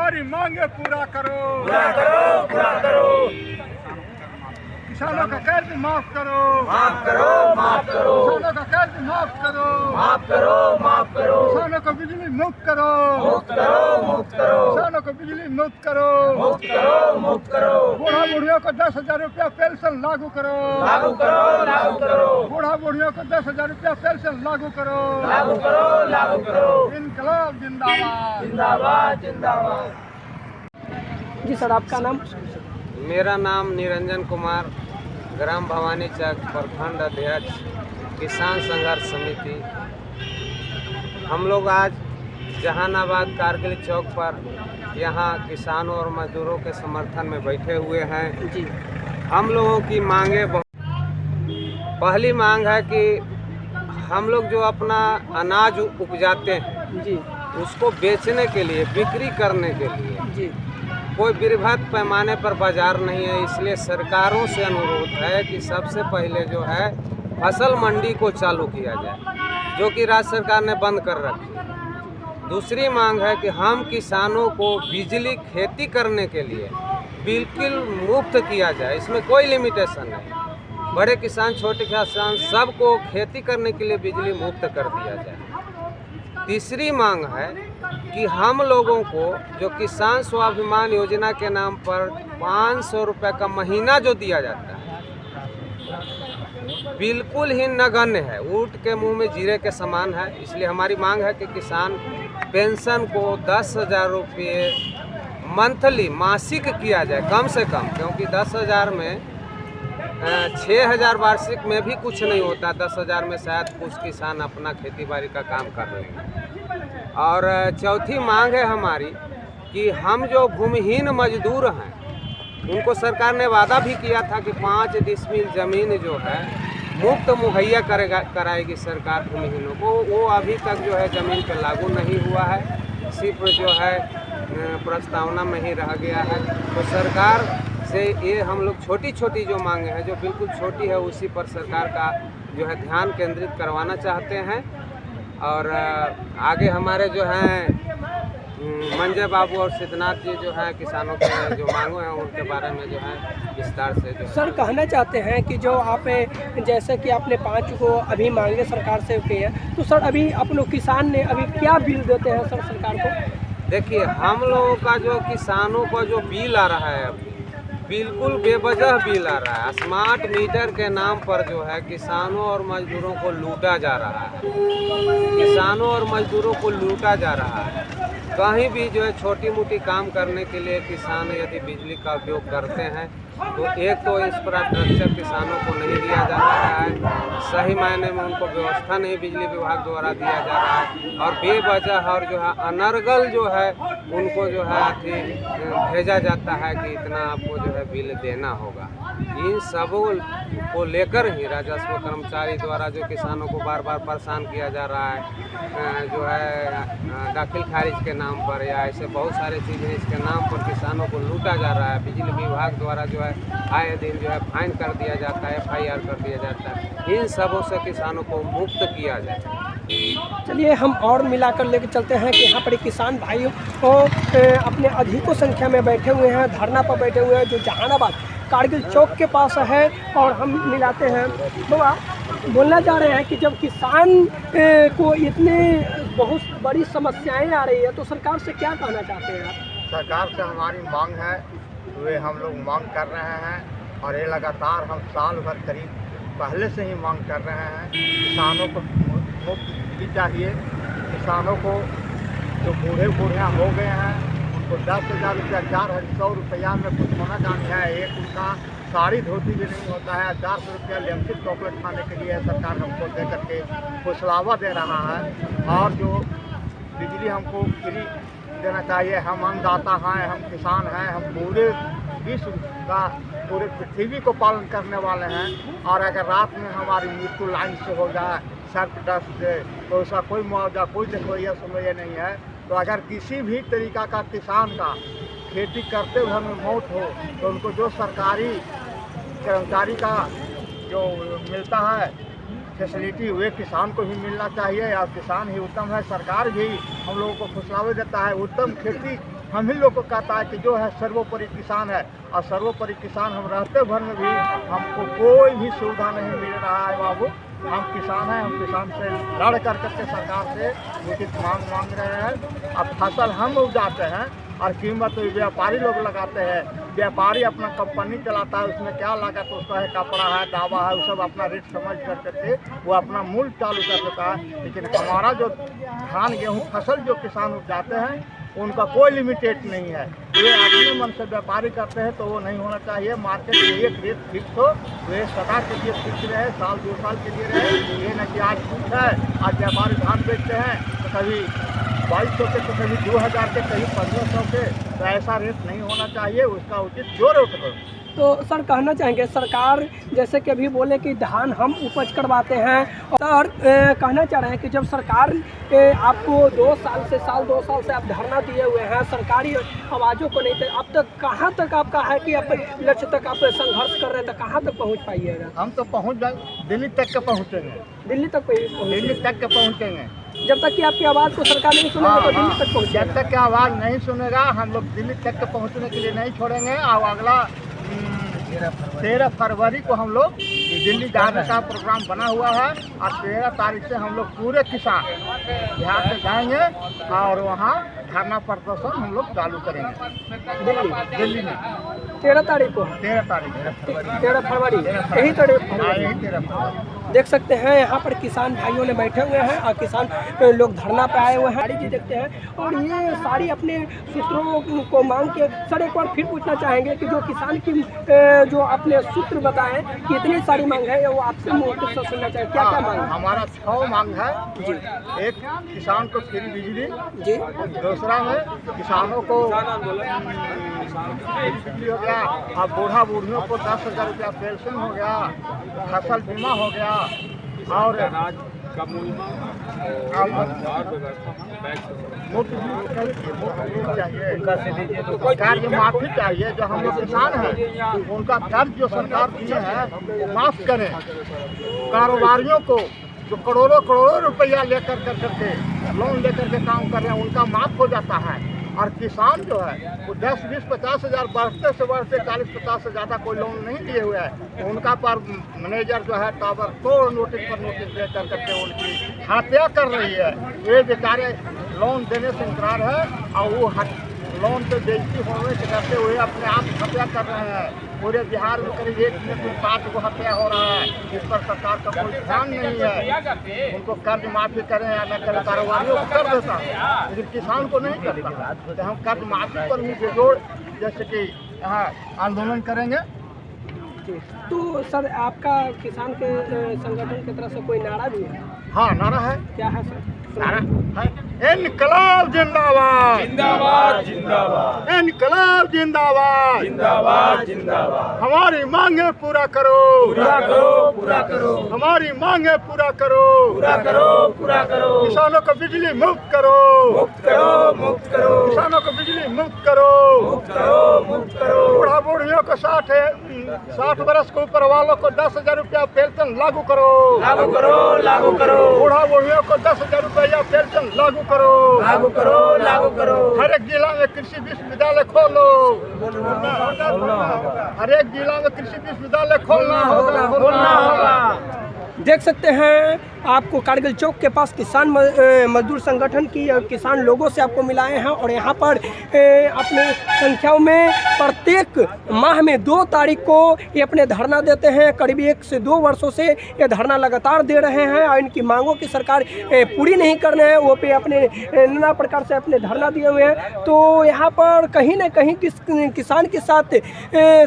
हमारी मांगे पूरा करो, पूरा करो, पूरा करो। किसानों का कर्ज माफ करो, माफ करो, माफ करो। किसानों का कर्ज माफ करो, माफ करो, माफ करो। किसानों को बिजली मुक्त करो, मुक्त करो, मुक्त करो। किसानों को बिजली मुक्त करो, मुक्त करो, मुक्त करो। बूढ़ा बूढ़ियों को 10,000 रुपया पेंशन लागू करो, लागू करो, लागू करो। बूढ़ा बूढ़ियों को 10,000 रुपया पेंशन लागू करो, लागू करो, लागू करो। इनकलाब जिंदाबाद, जिंदाबाद, जिंदाबाद। जी सर, आपका नाम? मेरा नाम निरंजन कुमार, ग्राम भवानी चक प्रखंड अध्यक्ष, किसान संघर्ष समिति। हम लोग आज जहानाबाद कारगिल चौक पर यहाँ किसानों और मजदूरों के समर्थन में बैठे हुए हैं। जी, हम लोगों की मांगे पहली मांग है कि हम लोग जो अपना अनाज उपजाते हैं जी, उसको बेचने के लिए, बिक्री करने के लिए जी, कोई बृहद पैमाने पर बाजार नहीं है। इसलिए सरकारों से अनुरोध है कि सबसे पहले जो है फसल मंडी को चालू किया जाए, जो कि राज्य सरकार ने बंद कर रखी है। दूसरी मांग है कि हम किसानों को बिजली खेती करने के लिए बिल्कुल मुफ्त किया जाए, इसमें कोई लिमिटेशन नहीं। बड़े किसान, छोटे किसान सबको खेती करने के लिए बिजली मुफ्त कर दिया जाए। तीसरी मांग है कि हम लोगों को जो किसान स्वाभिमान योजना के नाम पर 500 रुपये का महीना जो दिया जाता है, बिल्कुल ही नगण्य है, ऊँट के मुंह में जीरे के समान है। इसलिए हमारी मांग है कि किसान पेंशन को 10,000 रुपये मंथली, मासिक किया जाए कम से कम, क्योंकि 10,000 में 6,000 वार्षिक में भी कुछ नहीं होता। 10,000 में शायद कुछ किसान अपना खेती बाड़ी का काम कर लेंगे। और चौथी मांग है हमारी कि हम जो भूमिहीन मजदूर हैं, उनको सरकार ने वादा भी किया था कि 5 डिसमिल ज़मीन जो है मुफ्त मुहैया कराएगी सरकार भूमिहीनों को। वो अभी तक जो है ज़मीन पर लागू नहीं हुआ है, सिर्फ जो है प्रस्तावना में ही रह गया है। तो सरकार से ये हम लोग छोटी छोटी जो मांगे हैं, जो बिल्कुल छोटी है, उसी पर सरकार का जो है ध्यान केंद्रित करवाना चाहते हैं। और आगे हमारे जो हैं मंजय बाबू और सिद्धनाथ जी जो है किसानों के जो मांगों हैं उनके बारे में जो है विस्तार से जो सर कहना चाहते हैं कि जो आप जैसे कि आपने 5 को अभी मांगे सरकार से किए हैं, तो सर अभी अपने किसान ने अभी क्या बिल देते हैं सर सरकार को? देखिए, हम लोगों का जो किसानों का जो बिल आ रहा है अभी, बिल्कुल बेवजह बिल आ रहा है। स्मार्ट मीटर के नाम पर जो है किसानों और मजदूरों को लूटा जा रहा है, किसानों और मजदूरों को लूटा जा रहा है। कहीं भी जो है छोटी मोटी काम करने के लिए किसान यदि बिजली का उपयोग करते हैं तो एक तो इंफ्रास्ट्रक्चर किसानों को नहीं दिया जा रहा है, सही मायने में उनको व्यवस्था नहीं बिजली विभाग द्वारा दिया जा रहा है, और बेवजह और जो है अनर्गल जो है उनको जो है भेजा जाता है कि इतना आपको जो है बिल देना होगा। इन सबों को लेकर ही राजस्व कर्मचारी द्वारा जो किसानों को बार बार परेशान किया जा रहा है, जो है दाखिल खारिज के नाम पर या ऐसे बहुत सारे चीज़ें इसके नाम पर किसानों को लूटा जा रहा है। बिजली विभाग द्वारा जो है आए दिन जो है फाइन कर दिया जाता है, FIR कर दिया जाता है। इन सबों से किसानों को मुक्त किया जाए। चलिए हम और मिलाकर लेकर चलते हैं कि यहाँ पर किसान भाइयों को अपने अधिकों संख्या में बैठे हुए हैं, धरना पर बैठे हुए हैं, जो जहानाबाद कारगिल चौक के पास है। और हम मिलाते हैं, बाबा बोलना चाह रहे हैं कि जब किसान को इतने बहुत बड़ी समस्याएं आ रही है तो सरकार से क्या कहना चाहते हैं आप? सरकार से हमारी मांग है, वे हम लोग मांग कर रहे हैं, और ये लगातार हम साल भर करीब पहले से ही मांग कर रहे हैं। किसानों को मुफ्त भी चाहिए। किसानों को जो बूढ़े बूढ़ियाँ हो गए हैं उनको 10,000 रुपया, 400 रुपया में कुछ होना जाना है। एक उनका साड़ी धोती भी नहीं होता है। 400 रुपया लिमिटेड चॉकलेट खाने के लिए सरकार हमको दे करके फुसलावा दे रहा है। और जो बिजली हमको फ्री देना चाहिए। हम अन्नदाता हैं, हम किसान हैं, हम पूरे विश्व का, पूरे पृथ्वी को पालन करने वाले हैं। और अगर रात में हमारी मृत्यु लाइन से हो जाए सर्प डस्ट से, तो उसका कोई मुआवजा, कोई देखोइया सुनोइया नहीं है। तो अगर किसी भी तरीका का किसान का खेती करते हुए हमें मौत हो तो उनको जो सरकारी कर्मचारी का जो मिलता है फैसिलिटी, वे किसान को भी मिलना चाहिए। और किसान ही उत्तम है। सरकार भी हम लोगों को फुसलावे देता है। उत्तम खेती हम ही लोग को कहता है कि जो है सर्वोपरि किसान है, और सर्वोपरि किसान हम रहते भर में भी हमको कोई भी सुविधा नहीं मिल रहा है बाबू। हम किसान हैं, हम किसान से लड़ कर करके सरकार से उचित मांग रहे हैं। अब फसल हम उपजाते हैं और कीमत तो व्यापारी लोग लगाते हैं। व्यापारी अपना कंपनी चलाता है, उसमें क्या लागत उसका है, कपड़ा है, दावा है, वो सब अपना रेट समझ कर करके वो अपना मूल्य चालू कर देता है। लेकिन हमारा जो धान गेहूँ फसल जो किसान उपजाते हैं उनका कोई लिमिटेड नहीं है। वे अपने मन से व्यापारी करते हैं तो वो नहीं होना चाहिए। मार्केट में एक रेट फिक्स हो, वे सदा के लिए फिक्स रहे, साल 2 साल के लिए रहे। ये न कि आज कुछ है, आज व्यापारी धान बेचते हैं तो कभी 2200 के, तो कभी 2000 के, कभी 1500 के, तो ऐसा रेट नहीं होना चाहिए। उसका उचित जो रेट हो। तो सर कहना चाहेंगे सरकार जैसे कि अभी बोले कि धान हम उपज करवाते हैं, और कहना चाह रहे हैं कि जब सरकार आपको 2 साल से आप धरना दिए हुए हैं, सरकारी आवाज़ों को नहीं थे, अब तक कहाँ तक आपका है कि आप लक्ष्य तक आप संघर्ष कर रहे हैं, तो कहाँ तक पहुँच पाइएगा? हम तो पहुँच दिल्ली तक के पहुँचेंगे, दिल्ली तक पहुँचेंगे। जब तक कि आपकी आवाज़ को सरकार नहीं सुनेगा तो दिल्ली तक पहुँचेगा। जब तक की आवाज़ नहीं सुनेगा हम लोग दिल्ली तक के पहुँचने के लिए नहीं छोड़ेंगे। और अगला 13 फरवरी को हम लोग दिल्ली जाने का प्रोग्राम बना हुआ है, और 13 तारीख से हम लोग पूरे किसान बिहार से जाएंगे और वहाँ धरना प्रदर्शन हम लोग चालू करेंगे दिल्ली में 13 तारीख को। 13 फरवरी यही तारीख देख सकते हैं। यहाँ पर किसान भाइयों ने बैठे हुए हैं और किसान लोग धरना पे आए हुए हैं। सारी चीज़ देखते हैं और ये सारी अपने सूत्रों को मांग के सर एक बार फिर पूछना चाहेंगे कि जो किसान की जो अपने सूत्र बताएं कि इतनी सारी मांग है, वो आपसे मुफ्त से सुनना चाहिए। क्या क्या मांग? हमारा 6 मांग है जी। एक किसान को फ्री बिजली जी, दूसरा में किसानों को बिजली हो गया, और बूढ़ा बूढ़ियों को 10,000 रुपया पेंशन हो गया, फसल बीमा हो गया, और चाहिए कार्य माफी चाहिए। जो हम लोग किसान हैं उनका कर्ज जो सरकार दिए हैं वो माफ़ करें। कारोबारियों को जो करोड़ों रुपया लेकर करके लोन लेकर के काम कर रहे हैं उनका माफ़ हो जाता है। और किसान जो है वो 10, 20, 50 हज़ार बढ़ते से बढ़ते 40, 50 से ज़्यादा कोई लोन नहीं लिए हुए है। उनका पर मैनेजर जो है टावर तोड़ नोटिस पर नोटिस दे करके उनकी हत्या कर रही है। वे बेचारे लोन देने से इनकार है और वो लोन पे बेइज्जती होने के करते हुए अपने आप हत्या कर रहे हैं। पूरे बिहार में करीब 1 में कुछ 5 को हत्या हो रहा है, इस पर सरकार का कोई ध्यान नहीं है। उनको कर्ज माफी करें या न करें, कारोबारियों को कर देता है लेकिन किसान को नहीं करता। तो हम कर्ज माफी पर भी बेजोड़ जैसे कि यहाँ आंदोलन करेंगे। तो सर आपका किसान के संगठन की तरफ से कोई नारा भी है? हाँ, नारा है। क्या है सर? नारा है इनकलाब जिंदाबाद, जिंदाबाद जिंदाबाद, इनकलाब जिंदाबाद, जिंदाबाद जिंदाबाद। हमारी मांगे पूरा करो, पूरा करो, पूरा करो, हमारी मांगे पूरा करो, पूरा करो, पूरा करो। किसानों को बिजली मुक्त करो, मुक्त करो, मुक्त करो, किसानों को बिजली मुक्त करो, मुक्त करो, मुक्त करो। बूढ़ा बूढ़ियों को 60 वर्ष के ऊपर वालों को 10,000 रुपया पेंशन लागू करो, लागू करो, लागू करो। बूढ़ा बूढ़ियों को 10,000 रुपया पेंशन लागू करो, लागू करो, लागू करो। हर एक जिला में कृषि विश्वविद्यालय खोलो, हर एक जिला में कृषि विश्वविद्यालय खोलना होगा। देख सकते हैं आपको कारगिल चौक के पास किसान मजदूर संगठन की किसान लोगों से आपको मिलाए हैं और यहाँ पर अपने संख्याओं में प्रत्येक माह में 2 तारीख को ये अपने धरना देते हैं। करीब 1 से 2 वर्षों से ये धरना लगातार दे रहे हैं और इनकी मांगों की सरकार पूरी नहीं कर रहे हैं। वो पे अपने नाना प्रकार से अपने धरना दिए हुए हैं। तो यहाँ पर कहीं ना कहीं किसान के साथ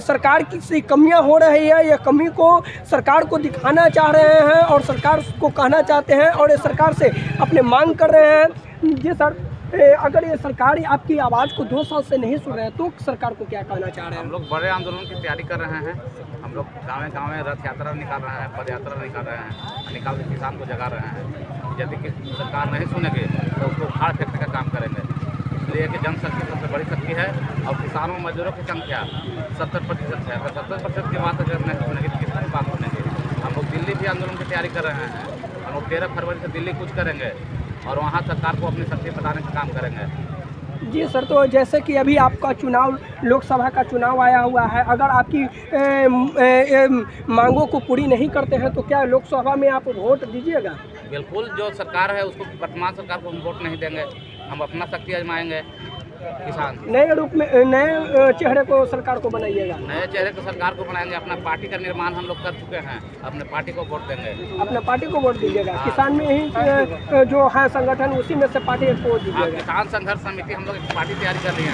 सरकार की कमियाँ हो रही है। यह कमी को सरकार को दिखाना चाह रहे हैं और सरकार को कहना चाहते हैं और ये सरकार से अपने मांग कर रहे हैं। जी सर, अगर ये सरकार आपकी आवाज़ को 2 साल से नहीं सुन रहे हैं तो सरकार को क्या कहना चाह रहे हैं? हम लोग बड़े आंदोलन की तैयारी कर रहे हैं। हम लोग गाँव में रथ यात्रा निकाल रहे हैं, पद यात्रा निकाल रहे हैं, निकाल के किसान को जगा रहे हैं। यदि सरकार नहीं सुनेगी तो उसको उखाड़ फेंकने का काम करेंगे। इसलिए कि जनशक्ति सबसे बड़ी शक्ति है और किसानों मजदूरों की संख्या 70% है। अगर 70% की बात अगर नहीं सुनेगी तो किसकी बात सुनेगी? हम लोग दिल्ली भी आंदोलन की तैयारी कर रहे हैं। हम लोग 13 फरवरी से दिल्ली कूच करेंगे और वहाँ सरकार को अपनी शक्ति बताने का काम करेंगे। जी सर, तो जैसे कि अभी आपका चुनाव, लोकसभा का चुनाव आया हुआ है, अगर आपकी मांगों को पूरी नहीं करते हैं तो क्या लोकसभा में आप वोट दीजिएगा? बिल्कुल, जो सरकार है उसको, वर्तमान सरकार को हम वोट नहीं देंगे। हम अपना शक्ति आजमाएंगे। किसान नए रूप में, नए चेहरे को सरकार को बनाइएगा। नए चेहरे को सरकार को बनाएंगे। अपना पार्टी का निर्माण हम लोग कर चुके हैं, अपने पार्टी को वोट देंगे। अपने पार्टी को वोट दीजिएगा। किसान में ही जो है संगठन, उसी में से पार्टी को वोट हाँ, दीजिएगा। किसान संघर्ष समिति हम लोग एक पार्टी तैयारी कर रही है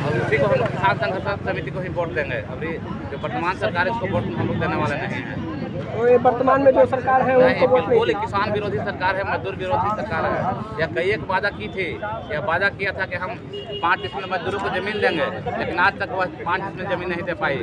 और उसी को हम लोग किसान संघर्ष समिति को ही वोट देंगे। अभी जो वर्तमान सरकार है उसको वोट हम लोग देने वाले नहीं हैं। और ये वर्तमान में जो सरकार है उनको वोट नहीं। बिल्कुल किसान विरोधी सरकार है, मजदूर विरोधी सरकार है। या कई एक वादा की थी, या वादा किया था कि हम 5 डिसमिल मजदूरों को जमीन देंगे, लेकिन आज तक वह 5 डिसमिल जमीन नहीं दे पाई।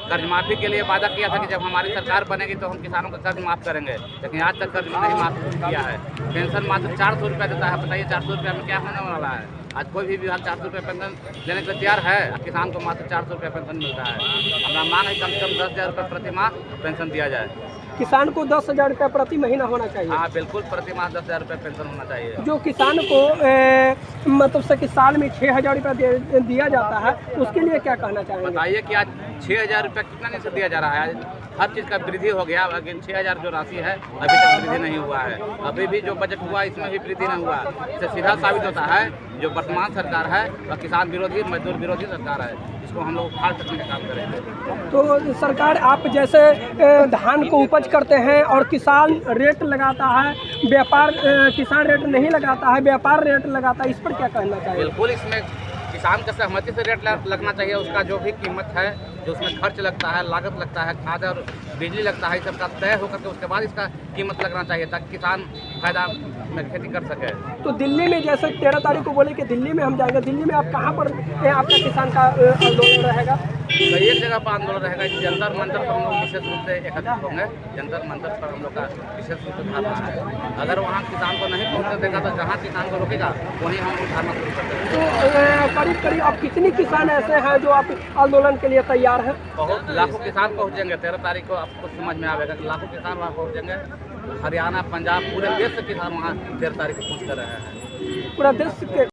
कर्ज माफी के लिए वादा किया था कि जब हमारी सरकार बनेगी तो हम किसानों का कर्ज माफ करेंगे, लेकिन आज तक कर्ज नहीं माफ किया है। पेंशन मात्र 400 रुपया देता है। बताइए 400 रुपया में क्या होने वाला है? आज कोई भी विभाग 400 रुपया पेंशन देने के लिए तैयार है, किसान को मात्र 400 रुपया पेंशन मिलता है। हमारा मांग है कम से कम 10,000 रुपये प्रति माह पेंशन दिया जाए। किसान को 10,000 रुपये प्रति महीना होना चाहिए। हाँ बिल्कुल, प्रति माह 10,000 रुपये पेंशन होना चाहिए। जो किसान को मतलब से कि साल में 6,000 रुपया दिया जाता है, उसके लिए क्या कहना चाहेंगे? बताइए कि आज 6,000 रुपया कितना नहीं से दिया जा रहा है? हर चीज़ का वृद्धि हो गया, लेकिन 6,000 जो राशि है अभी तक वृद्धि नहीं हुआ है। अभी भी जो बजट हुआ इसमें भी वृद्धि नहीं हुआ। इससे सीधा साबित होता है जो वर्तमान सरकार है वह किसान विरोधी, मजदूर विरोधी सरकार है। इसको हम लोग उखाड़ सकने का काम करेंगे। तो सरकार, आप जैसे धान को उपज करते हैं और किसान रेट लगाता है, व्यापार किसान रेट नहीं लगाता है, व्यापार रेट लगाता है, इस पर क्या कहना चाहिए? बिल्कुल, इसमें किसान का सहमति से रेट लगना चाहिए। उसका जो भी कीमत है, जो उसमें खर्च लगता है, लागत लगता है, खाद और बिजली लगता है, सब का तय होकर के उसके बाद इसका कीमत लगना चाहिए ताकि किसान फायदा में खेती कर सके। तो दिल्ली में जैसे 13 तारीख को बोले कि दिल्ली में हम जाएंगे, दिल्ली में आप कहाँ पर आपका किसान का आंदोलन रहेगा? तो एक जगह पर आंदोलन रहेगा। जंतर मंतर पर हम लोग विशेष रूप से एकत्रित होंगे। जंतर मंतर पर हम लोग का विशेष रूप से धारणा है। अगर वहाँ किसान को नहीं पहुँचने देगा तो जहाँ किसान को रोकेगा वहीं हम उठाना शुरू कर देंगे। तो करीब करीब अब कितनी किसान ऐसे हैं जो आप आंदोलन के लिए तैयार हैं? बहुत लाखों किसान पहुँचेंगे। 13 तारीख को आपको समझ में आएगा कि लाखों किसान वहाँ पहुँचेंगे। हरियाणा, पंजाब, पूरे देश से किसान वहाँ 13 तारीख को पहुँच कर रहे हैं। पूरा देश के